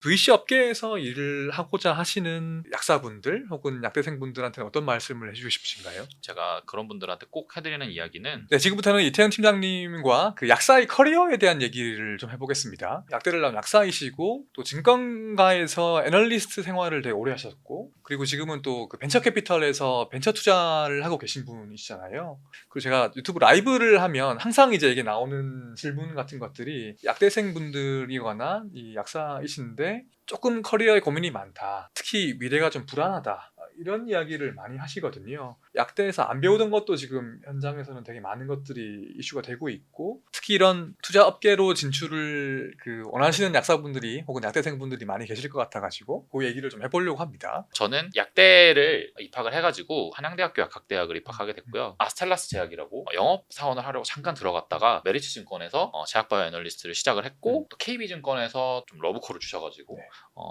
VC 업계에서 일을 하고자 하시는 약사분들 혹은 약대생분들한테는 어떤 말씀을 해주고 싶으신가요? 제가 그런 분들한테 꼭 해드리는 이야기는 네, 지금부터는 이태현 팀장님과 그 약사의 커리어에 대한 얘기를 좀 해보겠습니다. 약대를 나온 약사이시고 또 증권가에서 애널리스트 생활을 되게 오래 하셨고, 그리고 지금은 또 그 벤처 캐피털에서 벤처 투자를 하고 계신 분이시잖아요. 그리고 제가 유튜브 라이브를 하면 항상 이제 이게 나오는 질문 같은 것들이 약대생분들이거나 이 약사이신데 조금 커리어에 고민이 많다, 특히 미래가 좀 불안하다, 이런 이야기를 많이 하시거든요. 약대에서 안 배우던 것도 지금 현장에서는 되게 많은 것들이 이슈가 되고 있고, 특히 이런 투자 업계로 진출을 원하시는 약사분들이 혹은 약대생분들이 많이 계실 것 같아가지고 그 얘기를 좀 해보려고 합니다. 저는 약대를 입학을 해가지고 한양대학교 약학대학을 입학하게 됐고요. 아스텔라스 제약이라고 영업사원을 하려고 잠깐 들어갔다가 메리츠증권에서 제약바이오 애널리스트를 시작을 했고, 또 KB증권에서 좀 러브콜을 주셔가지고 네.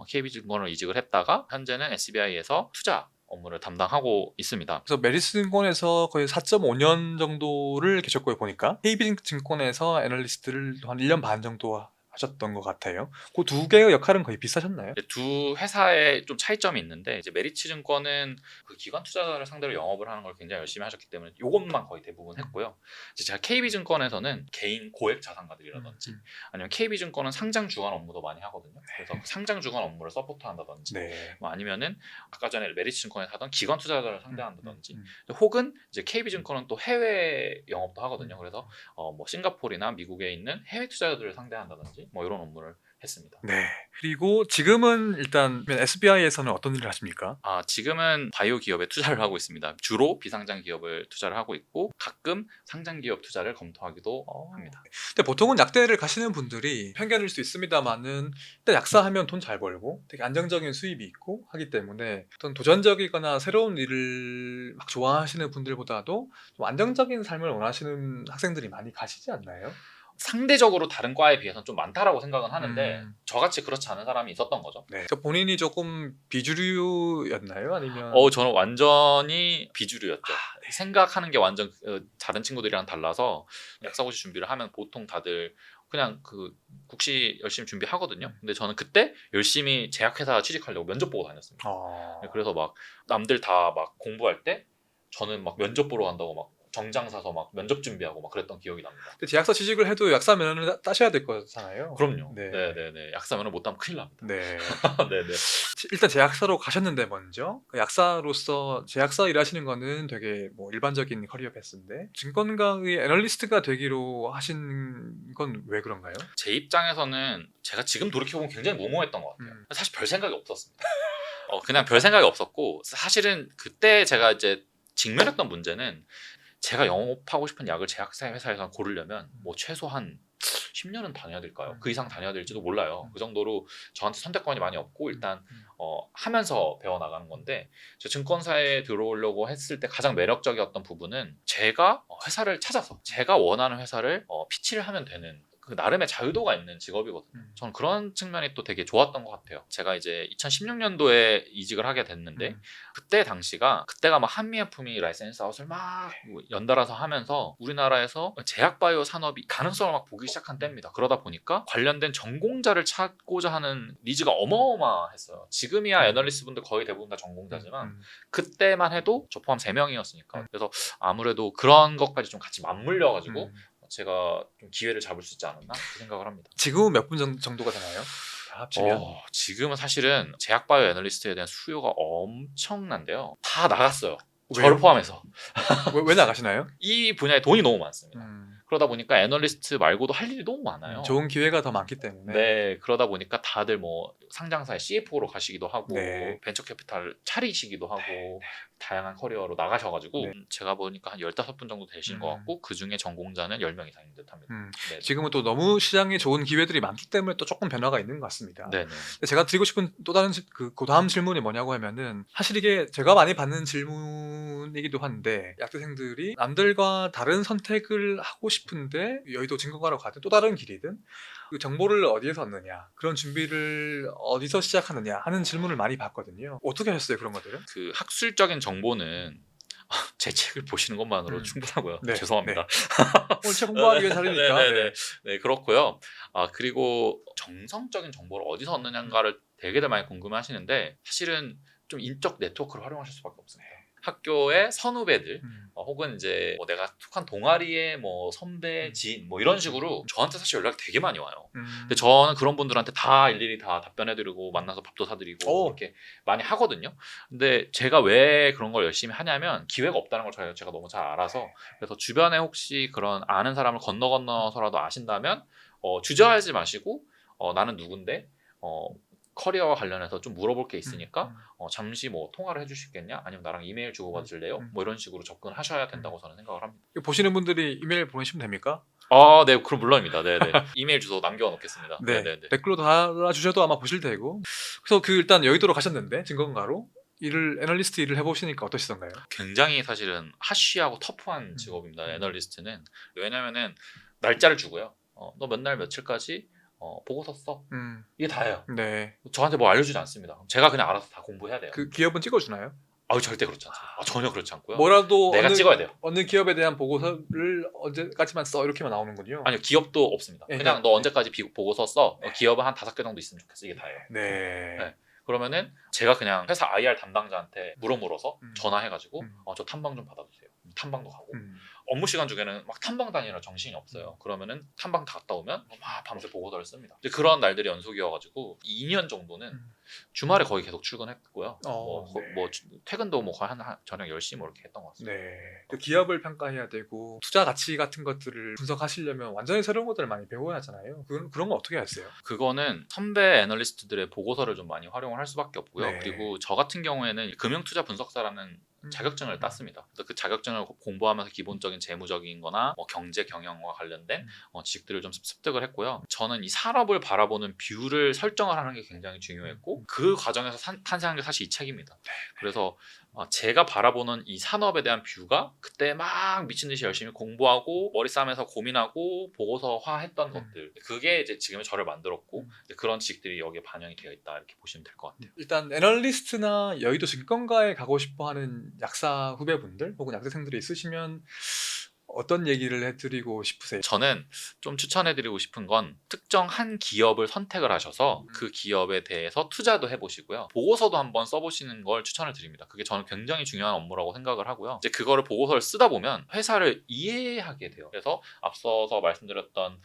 KB증권을 이직을 했다가 현재는 SBI에서 투자 업무를 담당하고 있습니다. 그래서 메리츠증권에서 거의 4.5년 정도를 계셨고요, 보니까 KB증권에서 애널리스트를 한 1년 반 정도 하셨던 것 같아요. 그 두 개의 역할은 거의 비슷하셨나요? 두 회사에 좀 차이점이 있는데, 이제 메리츠증권은 그 기관 투자자를 상대로 영업을 하는 걸 굉장히 열심히 하셨기 때문에 이것만 거의 대부분 했고요. 이제 제가 KB증권에서는 개인 고액 자산가들이라든지 아니면 KB증권은 상장 주관 업무도 많이 하거든요. 그래서 상장 주관 업무를 서포트한다든지, 네. 뭐 아니면은 아까 전에 메리츠증권에서 하던 기관 투자자를 상대한다든지, 혹은 이제 KB증권은 또 해외 영업도 하거든요. 그래서 뭐 싱가포르나 미국에 있는 해외 투자자들을 상대한다든지 뭐 이런 업무를 했습니다. 네. 그리고 지금은 일단 SBI에서는 어떤 일을 하십니까? 지금은 바이오 기업에 투자를 하고 있습니다. 주로 비상장 기업을 투자를 하고 있고, 가끔 상장 기업 투자를 검토하기도 합니다. 근데 보통은 약대를 가시는 분들이 편견일 수 있습니다만은, 일단 약사하면 돈 잘 벌고 되게 안정적인 수입이 있고 하기 때문에 어떤 도전적이거나 새로운 일을 막 좋아하시는 분들보다도 좀 안정적인 삶을 원하시는 학생들이 많이 가시지 않나요? 상대적으로 다른 과에 비해서는 좀 많다라고 생각은 하는데, 음. 저같이 그렇지 않은 사람이 있었던 거죠. 네. 본인이 조금 비주류였나요? 아니면 저는 완전히 비주류였죠. 네. 생각하는 게 완전 다른 친구들이랑 달라서, 약사고시 준비를 하면 보통 다들 그냥 그 국시 열심히 준비하거든요. 근데 저는 그때 열심히 제약회사 취직하려고 면접 보고 다녔습니다. 그래서 막 남들 다 막 공부할 때 저는 막 면접 보러 간다고 막 정장 사서 막 면접 준비하고 막 그랬던 기억이 납니다. 근데 제약사 취직을 해도 약사 면허를 따셔야 될 거잖아요. 그럼요. 네. 네네네. 약사면은 못 따면 큰일 납니다. 네. 네네. 일단 제약사로 가셨는데 먼저 그 약사로서 제약사 일하시는 거는 되게 뭐 일반적인 커리어 패스인데, 증권가의 애널리스트가 되기로 하신 건 왜 그런가요? 제 입장에서는 제가 지금 돌이켜보면 굉장히 무모했던 것 같아요. 사실 별 생각이 없었습니다. 그냥 별 생각이 없었고, 사실은 그때 제가 이제 직면했던 문제는, 제가 영업하고 싶은 약을 제약사 회사에서 고르려면 뭐 최소한 10년은 다녀야 될까요? 그 이상 다녀야 될지도 몰라요. 그 정도로 저한테 선택권이 많이 없고, 일단 하면서 배워나가는 건데, 저 증권사에 들어오려고 했을 때 가장 매력적이었던 부분은, 제가 회사를 찾아서 제가 원하는 회사를 피치를 하면 되는 그 나름의 자유도가 있는 직업이거든요. 저는 그런 측면이 또 되게 좋았던 것 같아요. 제가 이제 2016년도에 이직을 하게 됐는데, 그때가 막 한미약품이 라이센스 아웃을 막 연달아서 하면서 우리나라에서 제약바이오 산업이 가능성을 막 보기 시작한 때입니다. 그러다 보니까 관련된 전공자를 찾고자 하는 니즈가 어마어마했어요. 지금이야 애널리스트 분들 거의 대부분 다 전공자지만 그때만 해도 저 포함 3명이었으니까. 그래서 아무래도 그런 것까지 좀 같이 맞물려가지고 제가 좀 기회를 잡을 수 있지 않았나 그 생각을 합니다. 지금은 몇 분 정도가 되나요? 다 합치면? 지금은 사실은 제약바이오 애널리스트에 대한 수요가 엄청난데요. 다 나갔어요. 왜요? 저를 포함해서. 왜 나가시나요? 이 분야에 돈이 너무 많습니다. 음. 그러다 보니까 애널리스트 말고도 할 일이 너무 많아요. 좋은 기회가 더 많기 때문에. 네, 그러다 보니까 다들 뭐 상장사의 CFO로 가시기도 하고, 네. 벤처 캐피탈 차리시기도 하고, 다양한 커리어로 나가셔가지고, 제가 보니까 한 15분 정도 되신 것 같고, 그 중에 전공자는 10명 이상인 듯 합니다. 네. 지금은 또 너무 시장에 좋은 기회들이 많기 때문에 또 조금 변화가 있는 것 같습니다. 네네. 근데 제가 드리고 싶은 또 다른 그 다음 질문이 뭐냐고 하면은, 사실 이게 제가 많이 받는 질문이기도 한데, 약대생들이 남들과 다른 선택을 하고 싶은데 여의도 증권가로 가든 또 다른 길이든 그 정보를 어디에서 얻느냐, 그런 준비를 어디서 시작하느냐 하는 질문을 많이 받거든요. 어떻게 하셨어요, 그런 것들은? 그 학술적인 정보는 제 책을 보시는 것만으로 충분하고요. 네, 죄송합니다. 오늘 책 공부하기 위한 자리니까. 네네네. 네, 그렇고요. 그리고 정성적인 정보를 어디서 얻느냐를 되게들 많이 궁금해하시는데 사실은 좀 인적 네트워크를 활용하실 수밖에 없습니다. 학교의 선후배들 혹은 이제 뭐 내가 속한 동아리의 뭐 선배, 지인 뭐 이런 식으로 저한테 사실 연락이 되게 많이 와요. 근데 저는 그런 분들한테 다 일일이 다 답변해드리고 만나서 밥도 사드리고 이렇게 많이 하거든요. 근데 제가 왜 그런 걸 열심히 하냐면 기회가 없다는 걸 제가 너무 잘 알아서 그래서 주변에 혹시 그런 아는 사람을 건너서라도 아신다면 주저하지 마시고 나는 누군데 커리어와 관련해서 좀 물어볼 게 있으니까 잠시 뭐 통화를 해줄 수 있겠냐? 아니면 나랑 이메일 주고받으실래요? 뭐 이런 식으로 접근하셔야 된다고 저는 생각을 합니다. 보시는 분들이 이메일 보내시면 됩니까? 네, 그럼 물론입니다. 네네. 이메일 주소 남겨놓겠습니다. 네, 네네네. 댓글로 달아주셔도 아마 보실 테고. 그래서 일단 여의도로 가셨는데 증권가로 애널리스트 일을 해보시니까 어떠시던가요? 굉장히 사실은 하쉬하고 터프한 직업입니다. 애널리스트는. 왜냐면은 날짜를 주고요. 너 몇 날 며칠까지 보고서 써. 이게 다예요. 네. 저한테 뭐 알려주지 않습니다. 제가 그냥 알아서 다 공부해야 돼요. 그 기업은 찍어주나요? 절대 그렇지 않습니다. 전혀 그렇지 않고요. 뭐라도 내가 찍어야 돼요. 어느 기업에 대한 보고서를 언제까지만 써 이렇게만 나오는군요. 아니요, 기업도 없습니다. 네, 그냥 너 언제까지 보고서 써. 기업은 한 5개 정도 있으면 좋겠어. 이게 다예요. 네. 그러면은 제가 그냥 회사 IR 담당자한테 물어서 전화해가지고 저 탐방 좀 받아주세요. 탐방도 가고 업무 시간 중에는 막 탐방 다니느라 정신이 없어요. 그러면은 탐방 다 갔다 오면 막 밤새 보고서를 씁니다. 이제 그런 날들이 연속이어가지고 2년 정도는 주말에 거의 계속 출근했고요. 뭐 퇴근도 뭐 거의 한 저녁 10시 뭐 이렇게 했던 것 같습니다. 네. 또 기업을 평가해야 되고 투자 가치 같은 것들을 분석하시려면 완전히 새로운 것들을 많이 배워야 하잖아요. 그런 거 어떻게 하세요? 그거는 선배 애널리스트들의 보고서를 좀 많이 활용을 할 수밖에 없고요. 네. 그리고 저 같은 경우에는 금융투자 분석사라는 자격증을 땄습니다. 그래서 그 자격증을 공부하면서 기본적인 재무적인 거나 뭐 경제 경영과 관련된 지식들을 좀 습득을 했고요. 저는 이 산업을 바라보는 뷰를 설정을 하는 게 굉장히 중요했고 그 과정에서 탄생한 게 사실 이 책입니다. 그래서 제가 바라보는 이 산업에 대한 뷰가 그때 막 미친 듯이 열심히 공부하고 머리 싸매서 고민하고 보고서화했던 것들, 그게 이제 지금의 저를 만들었고 그런 지식들이 여기에 반영이 되어 있다 이렇게 보시면 될 것 같아요. 일단 애널리스트나 여의도 증권가에 가고 싶어하는 약사 후배분들 혹은 약대생들이 있으시면 어떤 얘기를 해드리고 싶으세요? 저는 좀 추천해드리고 싶은 건 특정 한 기업을 선택을 하셔서 그 기업에 대해서 투자도 해보시고요. 보고서도 한번 써보시는 걸 추천을 드립니다. 그게 저는 굉장히 중요한 업무라고 생각을 하고요. 이제 그거를 보고서를 쓰다 보면 회사를 이해하게 돼요. 그래서 앞서서 말씀드렸던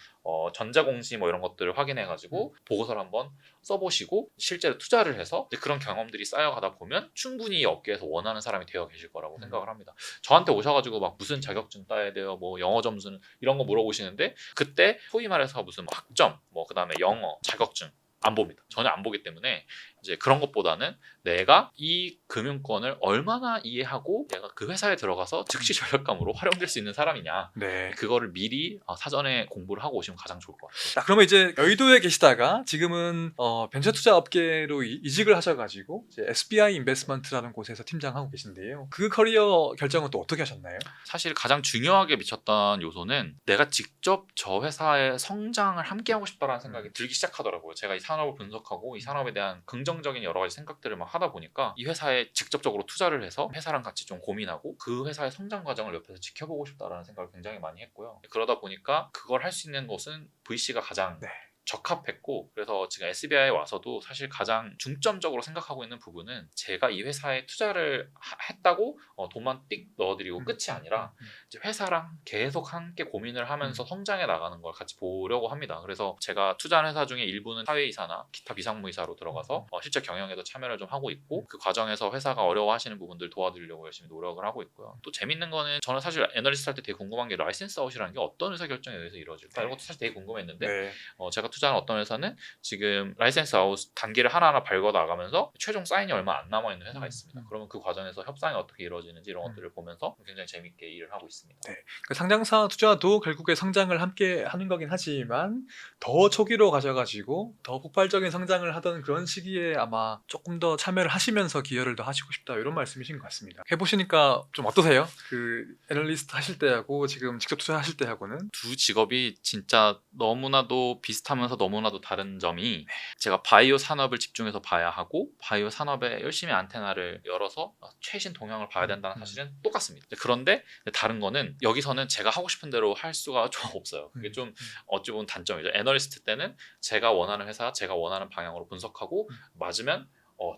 전자공시 뭐 이런 것들을 확인해가지고 보고서를 한번 써보시고 실제로 투자를 해서 이제 그런 경험들이 쌓여가다 보면 충분히 이 업계에서 원하는 사람이 되어 계실 거라고 생각을 합니다. 저한테 오셔가지고 막 무슨 자격증 따야 돼요, 뭐 영어 점수는 이런 거 물어보시는데 그때 소위 말해서 무슨 학점, 뭐 그다음에 영어 자격증 안 봅니다. 전혀 안 보기 때문에 이제 그런 것보다는 내가 이 금융권을 얼마나 이해하고 내가 그 회사에 들어가서 즉시 전력감으로 활용될 수 있는 사람이냐, 네. 그거를 미리 사전에 공부를 하고 오시면 가장 좋을 것 같아요. 자, 그러면 이제 여의도에 계시다가 지금은 벤처 투자 업계로 이직을 하셔가지고 이제 SBI 인베스트먼트라는 곳에서 팀장하고 계신데요. 그 커리어 결정은 또 어떻게 하셨나요? 사실 가장 중요하게 미쳤던 요소는 내가 직접 저 회사의 성장을 함께 하고 싶다라는 생각이 들기 시작하더라고요. 제가 이 산업을 분석하고 이 산업에 대한 긍정적인 여러 가지 생각들을 막 하다 보니까 이 회사에 직접적으로 투자를 해서 회사랑 같이 좀 고민하고 그 회사의 성장 과정을 옆에서 지켜보고 싶다라는 생각을 굉장히 많이 했고요. 그러다 보니까 그걸 할 수 있는 곳은 VC가 가장 적합했고, 그래서 지금 SBI에 와서도 사실 가장 중점적으로 생각하고 있는 부분은 제가 이 회사에 투자를 했다고 돈만 띡 넣어드리고 끝이 아니라 이제 회사랑 계속 함께 고민을 하면서 성장해 나가는 걸 같이 보려고 합니다. 그래서 제가 투자한 회사 중에 일부는 사회이사나 기타 비상무이사로 들어가서 실제 경영에도 참여를 좀 하고 있고, 그 과정에서 회사가 어려워하시는 부분들 도와드리려고 열심히 노력을 하고 있고요. 또 재밌는 거는 저는 사실 애널리스트 할 때 되게 궁금한 게 라이센스 아웃이라는 게 어떤 의사결정에 의해서 이루어질까, 이런 것도 사실 되게 궁금했는데 제가 투자한 어떤 회사는 지금 라이센스 아웃 단계를 하나하나 밟아 나가면서 최종 사인이 얼마 안 남아 있는 회사가 있습니다. 그러면 그 과정에서 협상이 어떻게 이루어지는지 이런 것들을 보면서 굉장히 재밌게 일을 하고 있습니다. 네. 그 상장사 투자도 결국에 성장을 함께 하는 거긴 하지만 더 초기로 가셔가지고 더 폭발적인 성장을 하던 그런 시기에 아마 조금 더 참여를 하시면서 기여를 더 하시고 싶다, 이런 말씀이신 것 같습니다. 해보시니까 좀 어떠세요? 그 애널리스트 하실 때하고 지금 직접 투자하실 때하고는? 두 직업이 진짜 너무나도 비슷하면서 그러면서 너무나도 다른 점이 제가 바이오 산업을 집중해서 봐야 하고 바이오 산업에 열심히 안테나를 열어서 최신 동향을 봐야 된다는 사실은 똑같습니다. 그런데 다른 거는 여기서는 제가 하고 싶은 대로 할 수가 좀 없어요. 그게 좀 어찌 보면 단점이죠. 애널리스트 때는 제가 원하는 회사, 제가 원하는 방향으로 분석하고 맞으면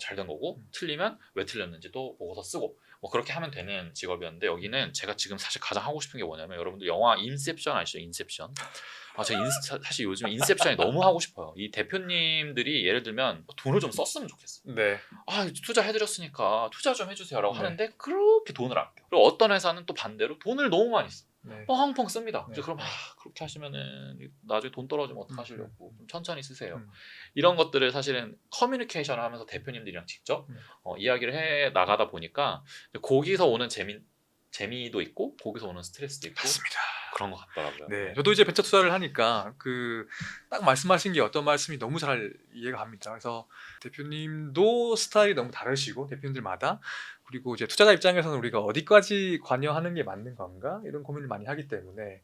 잘 된 거고 틀리면 왜 틀렸는지도 보고서 쓰고 뭐 그렇게 하면 되는 직업이었는데 여기는 제가 지금 사실 가장 하고 싶은 게 뭐냐면 여러분들 영화 인셉션 아시죠? 인셉션. 제가 사실 요즘 인셉션이 너무 하고 싶어요. 이 대표님들이 예를 들면 돈을 좀 썼으면 좋겠어요. 네. 투자해드렸으니까 투자 좀 해주세요라고 네. 하는데 그렇게 돈을 아껴. 그리고 어떤 회사는 또 반대로 돈을 너무 많이 써. 네. 펑펑 씁니다. 네. 그럼 그렇게 하시면은 나중에 돈 떨어지면 어떡하시려고 좀 천천히 쓰세요. 음. 이런 것들을 사실은 커뮤니케이션을 하면서 대표님들이랑 직접 이야기를 해 나가다 보니까 거기서 오는 재미도 있고 거기서 오는 스트레스도 있고 맞습니다. 그런 것 같더라고요. 네, 저도 이제 벤처 투자를 하니까 그 딱 말씀하신 게 어떤 말씀이 너무 잘 이해가 갑니다. 그래서 대표님도 스타일이 너무 다르시고 대표님들마다 그리고 이제 투자자 입장에서는 우리가 어디까지 관여하는 게 맞는 건가 이런 고민을 많이 하기 때문에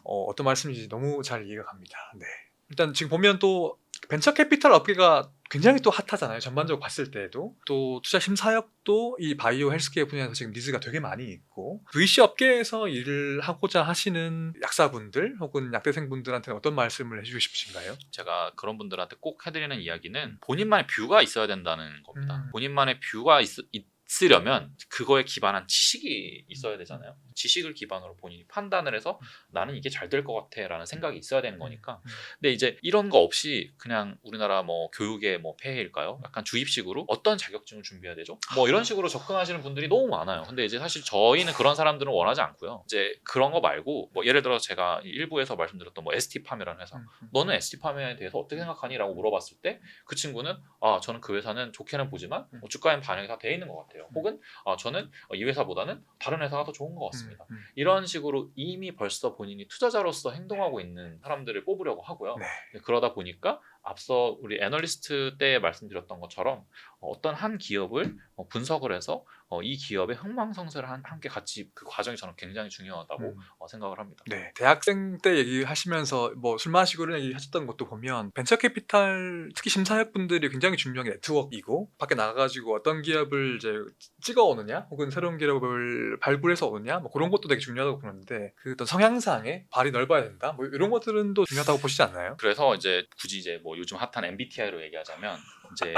어떤 말씀인지 너무 잘 이해가 갑니다. 네, 일단 지금 보면 또 벤처 캐피탈 업계가 굉장히 또 핫하잖아요. 전반적으로 봤을 때에도 또 투자 심사역도 이 바이오 헬스케어 분야에서 지금 니즈가 되게 많이 있고 VC 업계에서 일을 하고자 하시는 약사분들 혹은 약대생분들한테는 어떤 말씀을 해주고 싶으신가요? 제가 그런 분들한테 꼭 해드리는 이야기는 본인만의 뷰가 있어야 된다는 겁니다. 음. 본인만의 뷰가 있으려면 그거에 기반한 지식이 있어야 되잖아요. 지식을 기반으로 본인이 판단을 해서 나는 이게 잘 될 것 같아 라는 생각이 있어야 되는 거니까. 근데 이제 이런 거 없이 그냥 우리나라 뭐 교육의 뭐 폐해일까요? 약간 주입식으로 어떤 자격증을 준비해야 되죠? 뭐 이런 식으로 접근하시는 분들이 너무 많아요. 근데 이제 사실 저희는 그런 사람들은 원하지 않고요. 이제 그런 거 말고 뭐 예를 들어 제가 일부에서 말씀드렸던 뭐 ST팜이라는 회사, 너는 ST팜에 대해서 어떻게 생각하니? 라고 물어봤을 때 그 친구는 저는 그 회사는 좋게는 보지만 주가엔 반영이 다 돼 있는 것 같아요. 혹은 저는 이 회사보다는 다른 회사가 더 좋은 것 같습니다. 이런 식으로 이미 벌써 본인이 투자자로서 행동하고 있는 사람들을 뽑으려고 하고요. 네. 그러다 보니까 앞서 우리 애널리스트 때 말씀드렸던 것처럼 어떤 한 기업을 분석을 해서 이 기업의 흥망성쇠를 함께 같이 그 과정이 저는 굉장히 중요하다고 생각을 합니다. 네, 대학생 때 얘기하시면서 뭐 술 마시고 이런 얘기하셨던 것도 보면 벤처 캐피탈 특히 심사역분들이 굉장히 중요한 게 네트워크이고 밖에 나가가지고 어떤 기업을 이제 찍어 오느냐 혹은 새로운 기업을 발굴해서 오느냐 뭐 그런 것도 되게 중요하다고 보는데 그 어떤 성향상에 발이 넓어야 된다 뭐 이런 것들은 또 중요하다고 보시지 않나요? 그래서 이제 굳이 이제 뭐 요즘 핫한 MBTI로 얘기하자면 이제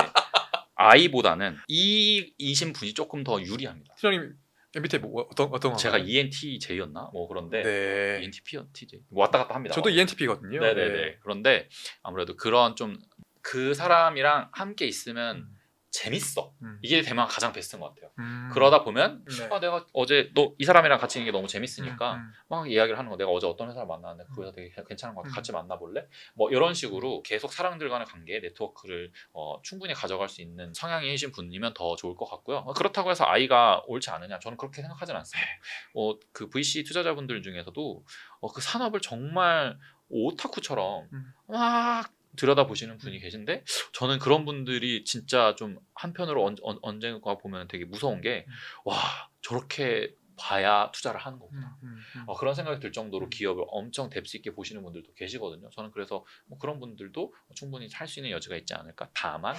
I보다는 E이신 분이 조금 더 유리합니다. 팀장님 MBTI 뭐 어떤 제가 건가요? ENTJ였나? 뭐 그런데 네. ENTP, TJ 왔다 갔다 합니다. 저도 ENTP거든요. 네네네. 그런데 아무래도 그런 좀 그 사람이랑 함께 있으면 재밌어. 이게 대만 가장 베스트인 것 같아요. 그러다 보면 네. 내가 어제 너 이 사람이랑 같이 있는 게 너무 재밌으니까 막 이야기를 하는 거. 내가 어제 어떤 회사를 만났는데 그 회사 되게 괜찮은 것 같아. 같이 만나볼래? 뭐 이런 식으로 계속 사람들 간의 관계, 네트워크를 충분히 가져갈 수 있는 성향이신 분이면 더 좋을 것 같고요. 그렇다고 해서 아이가 옳지 않으냐? 저는 그렇게 생각하진 않습니다. 그 VC 투자자분들 중에서도 그 산업을 정말 오타쿠처럼 막 들여다보시는 분이 계신데 저는 그런 분들이 진짜 좀 한편으로 언젠가 보면 되게 무서운 게 와 저렇게 봐야 투자를 하는 거구나 그런 생각이 들 정도로 기업을 엄청 뎁스 있게 보시는 분들도 계시거든요. 저는 그래서 뭐 그런 분들도 충분히 할 수 있는 여지가 있지 않을까. 다만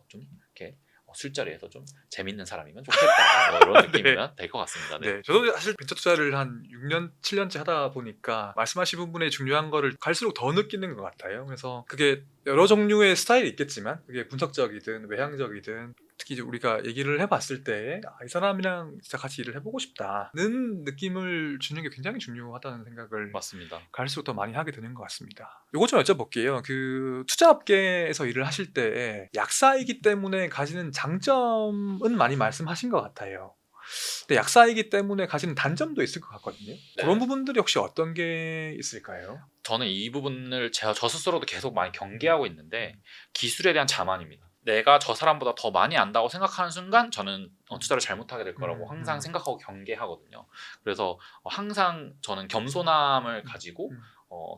좀 이렇게 술자리에서 좀 재밌는 사람이면 좋겠다 뭐 이런 느낌이면 될 것 같습니다. 네, 저도 사실 벤처 투자를 한 6년, 7년째 하다 보니까 말씀하신 부분의 중요한 거를 갈수록 더 느끼는 것 같아요. 그래서 그게 여러 종류의 스타일이 있겠지만 그게 분석적이든 외향적이든 특히 이제 우리가 얘기를 해봤을 때 이 사람이랑 진짜 같이 일을 해보고 싶다는 느낌을 주는 게 굉장히 중요하다는 생각을 맞습니다. 갈수록 더 많이 하게 되는 것 같습니다. 요거 좀 여쭤볼게요. 그 투자업계에서 일을 하실 때 약사이기 때문에 가지는 장점은 많이 말씀하신 것 같아요. 근데 약사이기 때문에 가지는 단점도 있을 것 같거든요. 그런 부분들이 혹시 어떤 게 있을까요? 저는 이 부분을 저 스스로도 계속 많이 경계하고 있는데 기술에 대한 자만입니다. 내가 저 사람보다 더 많이 안다고 생각하는 순간 저는 투자를 잘못하게 될 거라고 항상 생각하고 경계하거든요. 그래서 항상 저는 겸손함을 가지고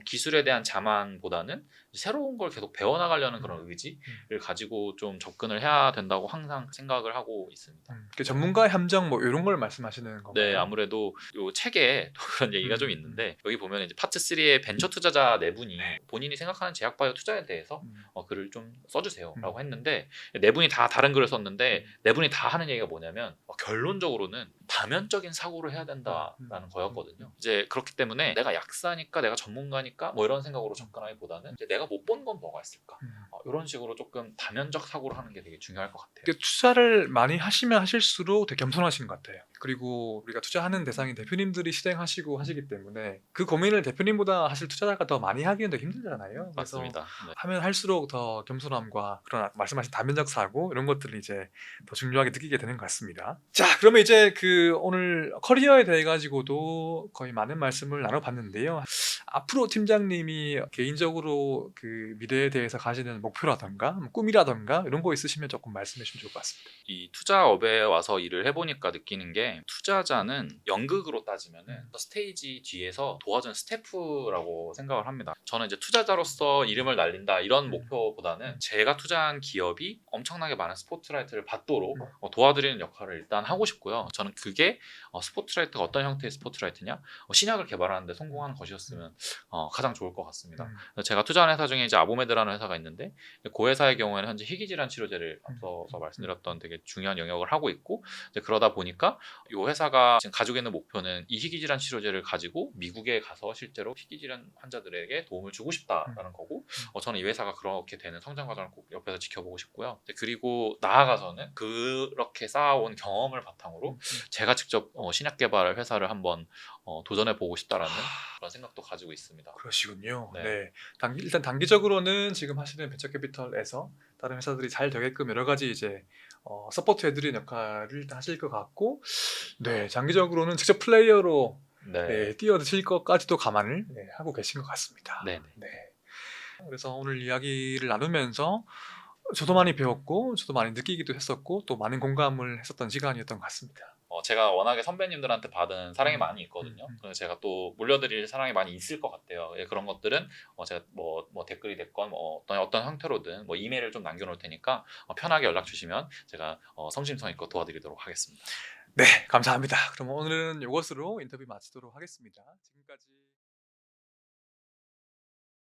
기술에 대한 자만보다는 새로운 걸 계속 배워나가려는 그런 의지를 가지고 좀 접근을 해야 된다고 항상 생각을 하고 있습니다. 그 전문가의 함정 뭐 이런 걸 말씀하시는 건가요? 네, 아무래도 요 책에 또 그런 얘기가 좀 있는데 여기 보면 이제 파트 3의 벤처 투자자 네 분이 본인이 생각하는 제약 바이오 투자에 대해서 글을 좀 써주세요라고 했는데 네 분이 다 다른 글을 썼는데 네 분이 다 하는 얘기가 뭐냐면 결론적으로는 다면적인 사고를 해야 된다라는 거였거든요. 이제 그렇기 때문에 내가 약사니까 내가 전문가니까 뭐 이런 생각으로 접근하기보다는 이제 내가 못 본 건 뭐가 있을까 이런 식으로 조금 다면적 사고를 하는 게 되게 중요할 것 같아요. 이게 투자를 많이 하시면 하실수록 되게 겸손하신 것 같아요. 그리고 우리가 투자하는 대상이 대표님들이 실행하시고 하시기 때문에 그 고민을 대표님보다 사실 투자자가 더 많이 하기는 더 힘들잖아요. 그래서 맞습니다. 네. 하면 할수록 더 겸손함과 그런 말씀하신 다면적 사고 이런 것들을 이제 더 중요하게 느끼게 되는 것 같습니다. 자, 그러면 이제 그 오늘 커리어에 대해 가지고도 거의 많은 말씀을 나눠봤는데요. 앞으로 팀장님이 개인적으로 그 미래에 대해서 가지는 목표라던가 뭐 꿈이라던가 이런 거 있으시면 조금 말씀해 주시면 좋을 것 같습니다. 이 투자업에 와서 일을 해보니까 느끼는 게 투자자는 연극으로 따지면은 스테이지 뒤에서 도와준 스태프라고 생각을 합니다. 저는 이제 투자자로서 이름을 날린다 이런 목표보다는 제가 투자한 기업이 엄청나게 많은 스포트라이트를 받도록 도와드리는 역할을 일단 하고 싶고요. 저는 그게 스포트라이트가 어떤 형태의 스포트라이트냐 신약을 개발하는데 성공하는 것이었으면 가장 좋을 것 같습니다. 제가 투자한 회사 중에 이제 아보메드라는 회사가 있는데 그 회사의 경우에는 현재 희귀질환 치료제를 앞서서 말씀드렸던 되게 중요한 영역을 하고 있고 이제 그러다 보니까 이 회사가 지금 가지고 있는 목표는 이 희귀질환 치료제를 가지고 미국에 가서 실제로 희귀질환 환자들에게 도움을 주고 싶다라는 거고 저는 이 회사가 그렇게 되는 성장 과정을 꼭 옆에서 지켜보고 싶고요. 그리고 나아가서는 그렇게 쌓아온 경험을 바탕으로 제가 직접 신약 개발 회사를 한번 도전해 보고 싶다라는 그런 생각도 가지고 있습니다. 그러시군요. 네. 네. 일단 단기적으로는 지금 하시는 벤처 캐피털에서 다른 회사들이 잘 되게끔 여러 가지 이제 서포트 해드리는 역할을 일단 하실 것 같고, 네, 장기적으로는 직접 플레이어로 네. 네, 뛰어드실 것까지도 감안을 네, 하고 계신 것 같습니다. 네. 네. 그래서 오늘 이야기를 나누면서 저도 많이 배웠고, 저도 많이 느끼기도 했었고, 또 많은 공감을 했었던 시간이었던 것 같습니다. 제가 워낙에 선배님들한테 받은 사랑이 많이 있거든요. 그래서 제가 또 물려드릴 사랑이 많이 있을 것 같아요. 예, 그런 것들은 제가 뭐 댓글이 됐건 어떤 형태로든 뭐 이메일을 좀 남겨놓을 테니까 편하게 연락 주시면 제가 성심성의껏 도와드리도록 하겠습니다. 네, 감사합니다. 그럼 오늘은 이것으로 인터뷰 마치도록 하겠습니다. 지금까지